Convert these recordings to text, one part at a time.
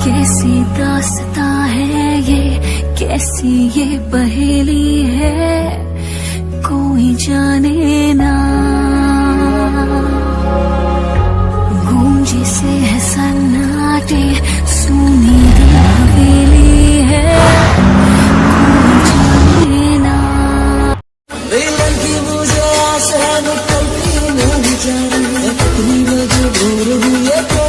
कैसी दास्तां है ये, कैसी ये पहेली है, कोई जाने ना। गूंजी से है सन्नाटे, सुनी दिल हवेली है, कोई जाने ना। लड़की मुझे आस है, निकलती नहीं जा रही, कितनी मजबूर हूँ ये तो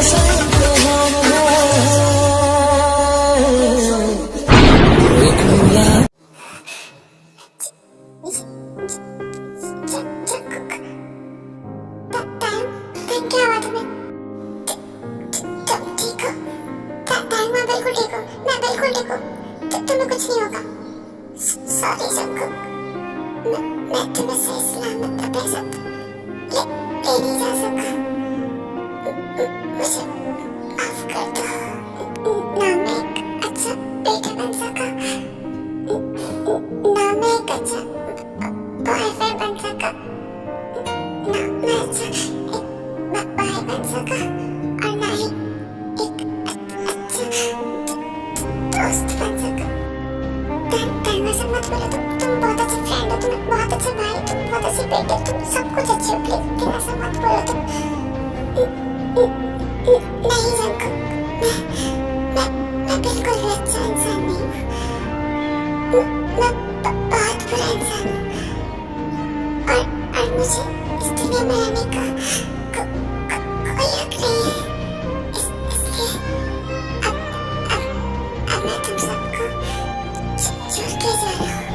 तुम्हें कुछ नहीं होगा। सॉरी जंकुक, मैं तुम्हें सही सलामत अपने साथ ले नहीं जा सका। मुझे माफ कर दो। ना मैं एक अच्छा बेटा बन सका, ना मैं एक अच्छा बॉयफ्रेंड बन सका, ना मैं अच्छा एक भाई बन सका, और ना ही एक अच्छा दोस्त बन सका। ऐसा मत बोलो, तुम बहुत अच्छे फ्रेंड हो, तुम बहुत अच्छे भाई, तुम बहुत अच्छे बेटे, तुम सब कुछ अच्छे हो। प्लीज ऐसा मत बोलो तुम। नहीं जंकुक, मैं बिल्कुल भी अच्छा इंसान नहीं हूँ। मैं बहुत बुरा इंसान हूँ, और मुझे इस दुनिया में रहने का कोई हक नहीं है। इसलिए अब मैं तुम सबको छोड़ के जा रहा हूँ।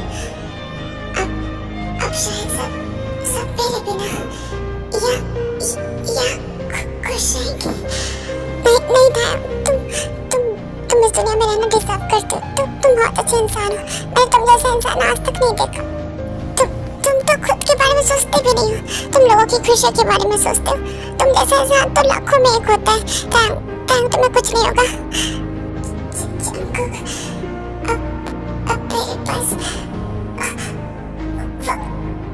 अब शायद सब मेरे बिना या खुश रहेंगे। नहीं था, तुम इस दुनिया में रहना डिजर्व करते हो। तुम बहुत अच्छे इंसान हो। मैंने तुम जैसा इंसान आज तक नहीं देखा। तुम तो खुद के बारे में सोचते भी नहीं हो, तुम लोगों की खुशियों के बारे में सोचते हो। तुम जैसा इंसान तो लाखों में एक होता है। तुम्हें कुछ नहीं होगा। अब मेरे पास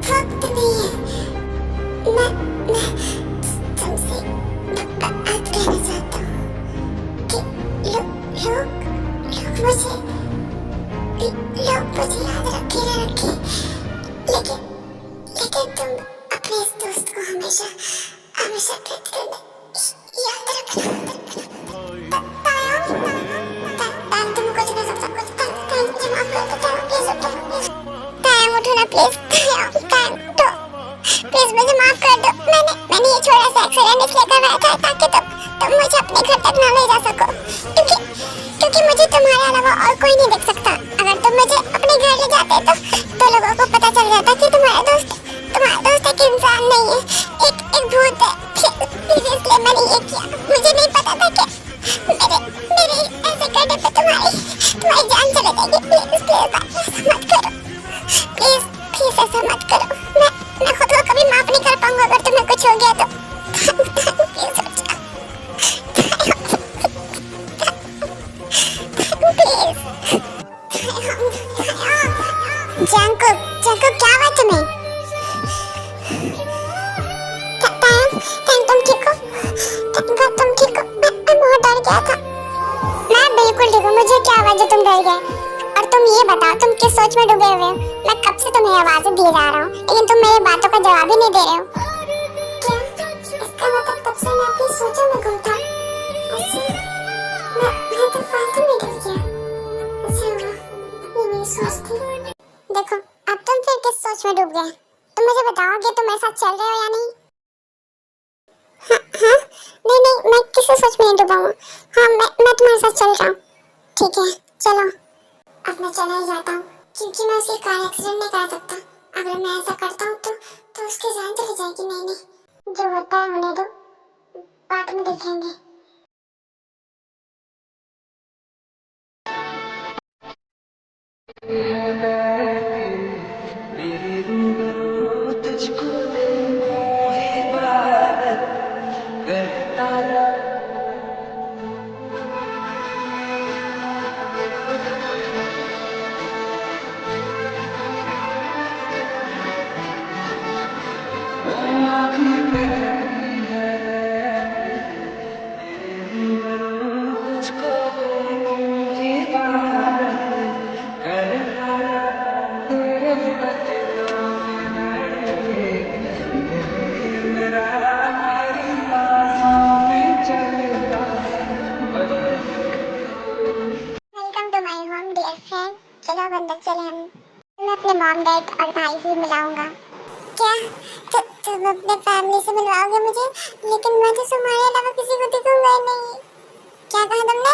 वक्त नहीं है। मैं तुमसे बात कहना चाहता हूँ कि लोग मुझे याद रखे ना रखे, लेकिन तुम अपने इस दोस्त को हमेशा कहते रहना, याद रखना। तुम कुछ नहीं सकता, मुझे माफ कर दो। प्लीज उठो ना, प्लीज प्लीज मुझे माफ कर दो। मैंने ये छोटा सा एक्सीडेंट इसलिए करवाया था ताकि तुम मुझे अपने घर तक ना ले जा सको, क्योंकि मुझे तुम्हारे अलावा और कोई नहीं देख सकता। अगर तुम मुझे अपने घर ले जाते तो लोगों को पता चल जाता कि तुम्हारा दोस्त एक इंसान नहीं है, एक भूत है। इसलिए मैंने ये किया। मुझे नहीं पता था कि मेरे ऐसे करने पे तुम्हारी जान चले जाएगी। प्लीज ऐसा मत करो। प्लीज ऐसा मत करो। मैं खुद को कभी माफ नहीं कर पाऊंगा अगर तुम्हें कुछ हो गया तो। जंकुक क्या हुआ तुम्हें? तुम ठीक हो? तुम ठीक हो? मैं बहुत डर गया था। मैं बिल्कुल ठीक हूँ। मुझे क्या हुआ जो तुम डर गए? और तुम ये बताओ, तुम किस सोच में डूबे हुए हो? मैं कब से तुम्हें आवाजें दिए जा रहा हूँ, लेकिन तुम मेरी बातों का जवाब ही नहीं दे रहे हो। क्या? इसका मतलब तब से मैं अपनी सोचों में गुम था। अच्छा, मैं तो फालतू में डर गया। अच्छा हुआ ये मेरी सोच थी। देखो, अब तुम फिर किस सोच में डूब गए? तुम मुझे बताओगे तुम मेरे साथ चल रहे हो या नहीं? हाँ? नहीं, मैं किसी सोच में नहीं डूबा हूँ। हाँ, मैं तुम्हारे साथ चल रहा हूँ। ठीक है, चलो। अब मैं चला ही जाता हूँ, क्योंकि मैं उसकी कार एक्सीडेंट नहीं करा सकता। अगर मैं ऐसा करता हूँ तो उसकी जान चली जाएगी। नहीं, जो होता है होने दो, बाद में देखेंगे। मॉम डैड और भाई भी मिलाऊंगा। क्या तुम अपने फैमिली से मिलवाओगे मुझे? लेकिन मैं तो तुम्हारे अलावा किसी को दिखूंगा ही नहीं। क्या कहा तुमने?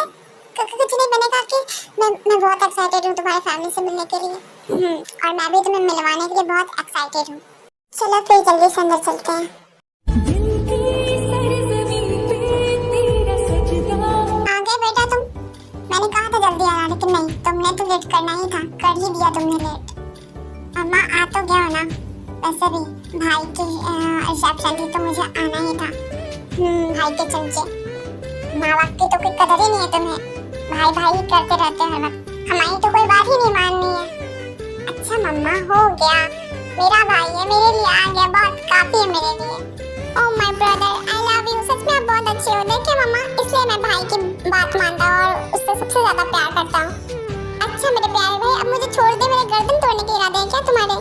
कुछ नहीं, मैंने कहा कि मैं बहुत एक्साइटेड हूँ तुम्हारे फैमिली से मिलने के लिए। और मैं भी तुम्हें मिलवाने के लिए बहुत एक्साइटेड हूँ। चलो फिर जल्दी से अंदर चलते हैं। आ गए बेटा तुम? मैंने कहा था जल्दी आना, लेकिन नहीं, तुमने तो लेट करना ही था, कर ही दिया तुमने लेट। अम्मा आ तो गया हो ना? वैसे भी भाई की रिसेप्शन थी तो मुझे आना ही था। भाई के चमचे, माँ बाप की तो कोई कदर ही नहीं है तुम्हें। भाई भाई करते रहते हो हर वक्त, हमारी तो कोई बात ही नहीं माननी है। अच्छा मम्मा हो गया, मेरा भाई है, मेरे लिए आ गया, बहुत काफी है मेरे लिए। Oh my brother, I love you. सच में आप बहुत अच्छे हो। देखिए मम्मा, इसलिए मैं भाई की बात मानता हूँ और उससे सबसे ज्यादा प्यार करता हूँ। अच्छा मेरे प्यारे भाई, अब मुझे छोड़ दे, मेरे गर्दन तोड़ने के इरादे हैं क्या तुम्हारे?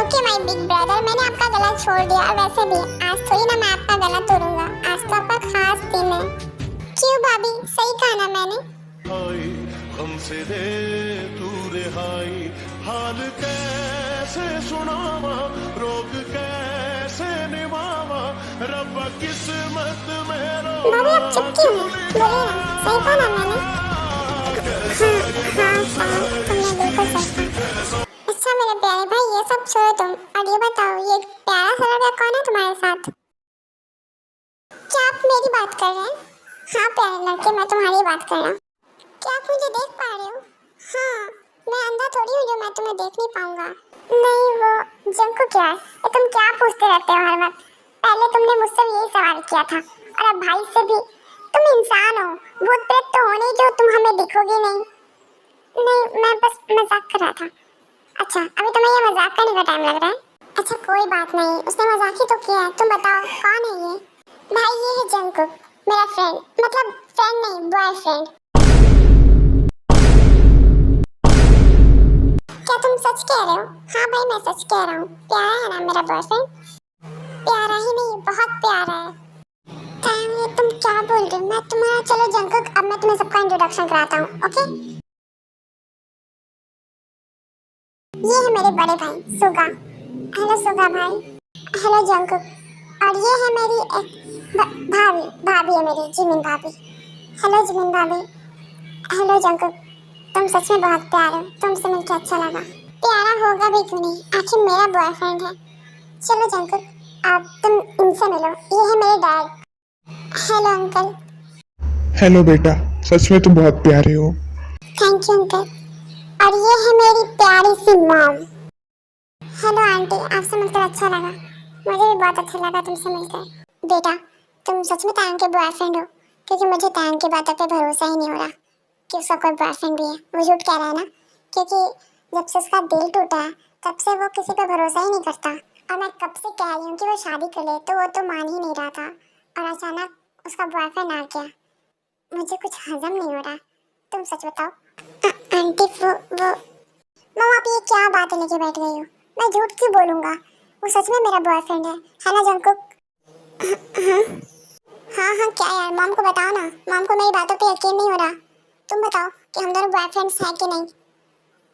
ओके माय बिग ब्रदर, मैंने आपका गला छोड़ दिया। वैसे भी आज थोड़ी ना मैं आपका गला तोड़ूंगा, आज तो आपका खास दिन है। क्यों भाभी, सही कहा ना मैंने? हमसे दे तू रिहाई, हाल कैसे सुनावा, रोग कैसे निभावा, रब किस्मत में भाभी आप चुप क्यों हैं? बोलिए ना, सही कहा ना मैंने? हाँ, तुमने बिल्कुल सही कहा। अच्छा मेरे प्यारे भाई, ये सब छोड़ो तुम, और ये बताओ, ये प्यारा सा लड़का कौन है तुम्हारे साथ? क्या आप मेरी बात कर रहे हैं? हाँ प्यारे लड़के, मैं तुम्हारी बात कर रहा हूँ। क्या आप मुझे देख पा रहे हो? हाँ, मैं अंधा थोड़ी हूँ जो मैं तुम्हें देख नहीं पाऊंगा। नहीं वो जंकुक यार, ये तुम क्या पूछते रहते हो हर वक्त? पहले तुमने मुझसे भी यही सवाल किया था, और अब भाई से भी। तुम इंसान हो, भूत प्रेत तो हो नहीं जो तुम हमें दिखोगे नहीं। नहीं, मैं बस मजाक कर रहा था। अच्छा, अभी तुम्हें ये मजाक करने का टाइम लग रहा है? अच्छा कोई बात नहीं, उसने मजाक ही तो किया है। तुम बताओ कौन है ये? भाई ये है जंकुक, मेरा फ्रेंड, मतलब फ्रेंड नहीं, बॉयफ्रेंड। क्या तुम सच कह रहे हो? हाँ भाई मैं सच कह रहा हूँ, प्यारा है ना मेरा बॉयफ्रेंड? प्यारा ही नहीं, बहुत प्यारा है। ये तुम क्या बोल रहे हो? मैं तुम्हारा, चलो जंकुक, अब मैं तुम्हें सबका इंट्रोडक्शन कराता हूँ, ओके? ये है मेरे बड़े भाई सुगा। हेलो सुगा भाई। Hello Jungkook. और ये है मेरी भाभी, भाभी है मेरी, जिमिन भाभी। हेलो जिमिन भाभी। हेलो जंकुक, तुम सच में बहुत प्यारे हो, तुमसे मिलकर अच्छा लगा। प्यारा होगा भी क्यों नहीं, आखिर मेरा बॉयफ्रेंड है। चलो जंकुक, अब तुम इनसे मिलो, ये है मेरे डैड। Hello uncle. हेलो बेटा, सच में तुम बहुत प्यारे हो। Thank you uncle. और ये है मेरी प्यारी सी मॉम। हेलो आंटी, आपसे मिलकर अच्छा लगा। मुझे भी बहुत अच्छा लगा तुमसे मिलकर। बेटा, तुम सच में तायंग के बॉयफ्रेंड हो? क्योंकि मुझे तायंग की बातों पे भरोसा ही नहीं हो रहा कि उसका कोई बॉयफ्रेंड भी है। वो झूठ कह रहा है ना? क्योंकि जब से उसका दिल टूटा है तब से वो किसी पे भरोसा ही नहीं करता। और मैं कब से कह रही हूँ कि वो शादी कर ले, तो वो तो मान ही नहीं रहा था। और अचानक उसका बॉयफ्रेंड आ गया। मुझे कुछ हजम नहीं हो रहा। तुम सच बताओ। आंटी वो मम्मा, आप ये क्या बातें लेके बैठ गई हो? मैं झूठ क्यों बोलूँगा? वो सच में मेरा बॉयफ्रेंड है ना जंकुक? हाँ क्या यार, मॉम को बताओ ना। मॉम को मेरी बातों पे यकीन नहीं हो रहा। तुम बताओ कि हम दोनों बॉयफ्रेंड्स हैं कि नहीं?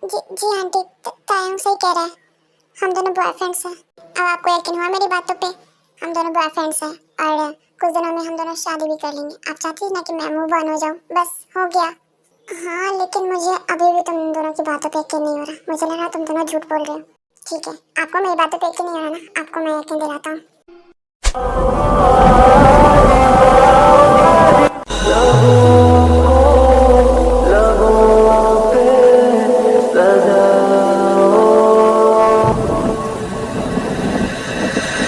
जी आंटी, तायंग सही कह रहा है, हम दोनों बॉयफ्रेंड्स हैं। अब आपको यकीन हुआ मेरी बातों पे? हम दोनों बॉयफ्रेंड्स हैं और कुछ दिनों में हम दोनों शादी भी कर लेंगे। आप चाहती है ना कि मैं मूव ऑन हो जाऊँ? बस हो गया। हाँ लेकिन मुझे अभी भी तुम दोनों की बातों पे यकीन नहीं हो रहा। मुझे लगा तुम दोनों झूठ बोल रहे हो। ठीक है, आपको मेरी बातों पे यकीन नहीं हो रहा ना? आपको मैं यकीन दिलाता हूँ।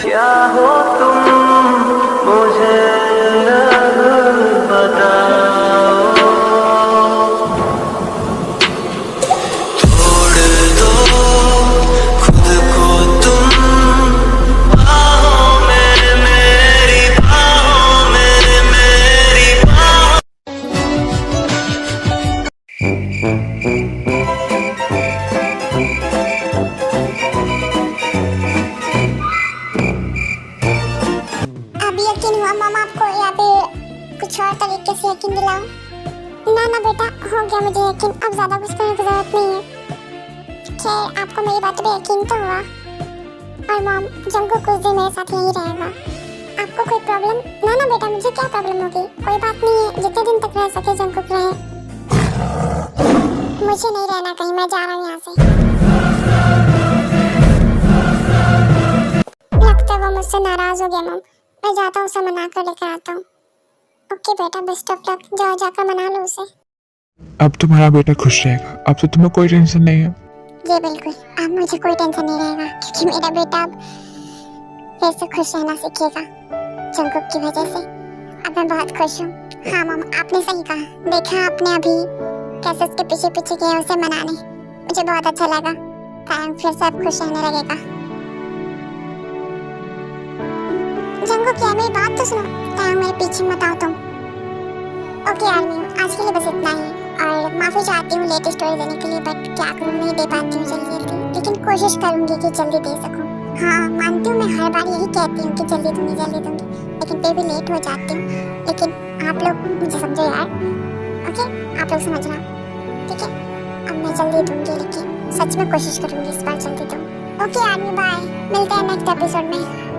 क्या हो तुम मुझे बताओ, छोड़ दो खुद को तुम बाहों में, मेरी बाहों में, मेरी बाहों। अभी यकीन हुआ मामा आपको, या फिर कुछ और तरीके से यकीन दिलाऊं? ना बेटा, हो गया मुझे यकीन। अब ज्यादा कुछ करने की जरूरत नहीं है। खैर आपको मेरी बात पे यकीन तो हुआ। और मॉम, जंगकुक कुछ दिन मेरे साथ यहीं रहेगा। आपको कोई प्रॉब्लम? ना ना बेटा, मुझे क्या प्रॉब्लम होगी? कोई बात नहीं है, जितने दिन तक रह सके जंगकुक रहे। मुझे नहीं रहना कहीं, मैं जा रहा हूँ यहाँ से। लगता है वो मुझसे नाराज हो गया मॉम। मैं जाता हूँ, उसे मना कर लेकर आता हूँ। ओके बेटा, बेस्ट ऑफ लक। जाओ, जाकर मना लो उसे। अब तुम्हारा बेटा खुश रहेगा, अब तो तुम्हें कोई टेंशन नहीं है। जी बिल्कुल, अब मुझे कोई टेंशन नहीं रहेगा क्योंकि मेरा बेटा अब फिर से खुश रहना सीखेगा जंगकुक की वजह से। अब मैं बहुत खुश हूँ। हाँ मम, आपने सही कहा। देखा आपने अभी कैसे उसके पीछे पीछे गए उसे मनाने। मुझे बहुत अच्छा लगा। तायंग फिर से अब खुश रहने लगेगा। जंगकुक यार, मेरी बात तो सुनो। तायंग मेरे पीछे मत आओ तुम। ओके आर्मी, आज के लिए बस इतना ही। और माफी चाहती हूँ लेट स्टोरी देने के लिए, बट क्या करूँ, नहीं दे पाती हूँ जल्दी, लेकिन कोशिश करूँगी कि जल्दी दे सकूँ। हाँ मानती हूँ, मैं हर बार यही कहती हूँ कि जल्दी दूंगी, लेकिन फिर भी लेट हो जाती हूँ। लेकिन आप लोग मुझे समझो यार, ओके? आप लोग समझना, ठीक है? अब मैं जल्दी दूंगी, लेकिन सच में कोशिश करूँगी इस बार जल्दी दूँ। Okay army, bye. मिलते हैं नेक्स्ट एपिसोड में।